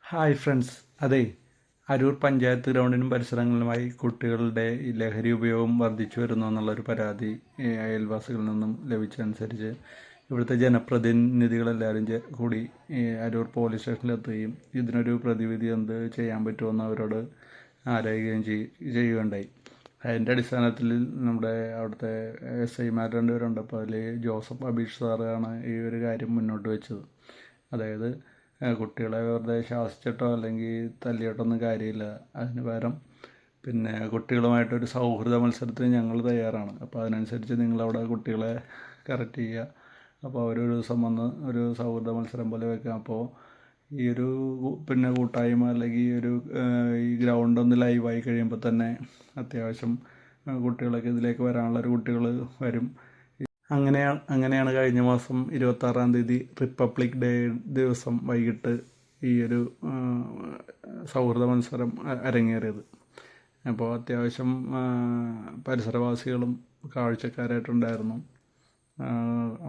Hi friends. അതെ, അരൂർ പഞ്ചായത്ത് ഗ്രൗണ്ടിനും പരിസരങ്ങളിലുമായി കുട്ടികളുടെ ഈ ലഹരി ഉപയോഗം വർദ്ധിച്ചു വരുന്നു എന്നുള്ളൊരു പരാതി അയൽവാസികളിൽ നിന്നും ലഭിച്ചതനുസരിച്ച് ഇവിടുത്തെ ജനപ്രതിനിധികളെല്ലാവരും കൂടി അരൂർ പോലീസ് സ്റ്റേഷനിലെത്തുകയും ഇതിനൊരു പ്രതിവിധി എന്ത് ചെയ്യാൻ പറ്റുമെന്ന് അവരോട് ആലോചിക്കുകയും ചെയ്യുകയുണ്ടായി. അതിൻ്റെ അടിസ്ഥാനത്തിൽ നമ്മുടെ അവിടുത്തെ SIമാർ രണ്ടുപേരുണ്ട്. അപ്പോൾ അതിൽ ജോസഫ് അബീഷ് സാറാണ് ഈ ഒരു കാര്യം മുന്നോട്ട് വെച്ചത്. അതായത് കുട്ടികളെ വെറുതെ ശാസിച്ചിട്ടോ അല്ലെങ്കിൽ തല്ലിയിട്ടോ ഒന്നും കാര്യമില്ല. അതിന് പകരം പിന്നെ കുട്ടികളുമായിട്ടൊരു സൗഹൃദ മത്സരത്തിന് ഞങ്ങൾ തയ്യാറാണ്. അപ്പോൾ അതിനനുസരിച്ച് നിങ്ങളവിടെ കുട്ടികളെ കറക്റ്റ് ചെയ്യുക. അപ്പോൾ അവരൊരു ദിവസം വന്ന് ഒരു സൗഹൃദ മത്സരം പോലെ വെക്കാം. അപ്പോൾ ഈ ഒരു പിന്നെ കൂട്ടായ്മ അല്ലെങ്കിൽ ഈ ഗ്രൗണ്ട് ഒന്ന് ലൈവായി കഴിയുമ്പോൾ തന്നെ അത്യാവശ്യം കുട്ടികളൊക്കെ ഇതിലേക്ക് വരാനുള്ളൊരു കുട്ടികൾ വരും. അങ്ങനെയാണ് കഴിഞ്ഞ മാസം 26-ാം തീയതി റിപ്പബ്ലിക് ഡേ ദിവസം വൈകിട്ട് ഈ ഒരു സൗഹൃദ മത്സരം അരങ്ങേറിയത്. അപ്പോൾ അത്യാവശ്യം പരിസരവാസികളും കാഴ്ചക്കാരായിട്ടുണ്ടായിരുന്നു.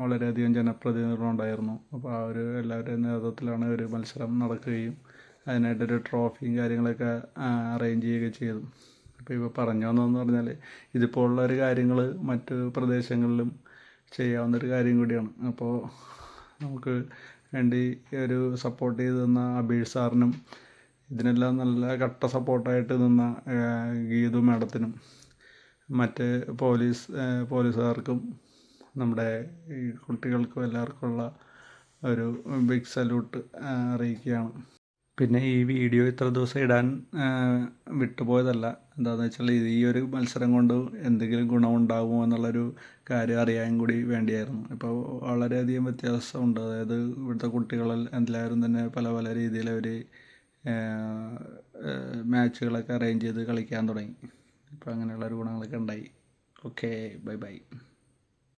വളരെയധികം ജനപ്രതിനിധികളുണ്ടായിരുന്നു. അപ്പോൾ ആ ഒരു എല്ലാവരുടെയും നേതൃത്വത്തിലാണ് ഒരു മത്സരം നടക്കുകയും അതിനായിട്ടൊരു ട്രോഫിയും കാര്യങ്ങളൊക്കെ അറേഞ്ച് ചെയ്യുകയും ചെയ്തു. അപ്പോൾ ഇപ്പോൾ പറഞ്ഞു വന്നതെന്ന് പറഞ്ഞാൽ ഇതിപ്പോൾ ഉള്ളൊരു കാര്യങ്ങൾ മറ്റ് പ്രദേശങ്ങളിലും ചെയ്യാവുന്നൊരു കാര്യം കൂടിയാണ്. അപ്പോൾ നമുക്ക് വേണ്ടി ഒരു സപ്പോർട്ട് ചെയ്ത് തന്ന അബീഷ് സാറിനും ഇതിനെല്ലാം നല്ല കട്ട സപ്പോർട്ടായിട്ട് നിന്ന ഗീതു മാഡത്തിനും മറ്റ് പോലീസുകാർക്കും നമ്മുടെ ഈ കുട്ടികൾക്കും എല്ലാവർക്കുമുള്ള ഒരു ബിഗ് സല്യൂട്ട് അറിയിക്കുകയാണ്. പിന്നെ ഈ വീഡിയോ ഇത്ര ദിവസം ഇടാൻ വിട്ടുപോയതല്ല. എന്താണെന്ന് വെച്ചാൽ ഈ ഒരു മത്സരം കൊണ്ട് എന്തെങ്കിലും ഗുണമുണ്ടാകുമോ എന്നുള്ളൊരു കാര്യം അറിയാൻ കൂടി വേണ്ടിയായിരുന്നു. ഇപ്പോൾ വളരെയധികം വ്യത്യാസമുണ്ട്. അതായത് ഇവിടുത്തെ കുട്ടികൾ എല്ലാവരും തന്നെ പല പല രീതിയിൽ അവർ മാച്ചുകളൊക്കെ അറേഞ്ച് ചെയ്ത് കളിക്കാൻ തുടങ്ങി. ഇപ്പോൾ അങ്ങനെയുള്ളൊരു ഗുണങ്ങളൊക്കെ ഉണ്ടായി. Okay, bye bye.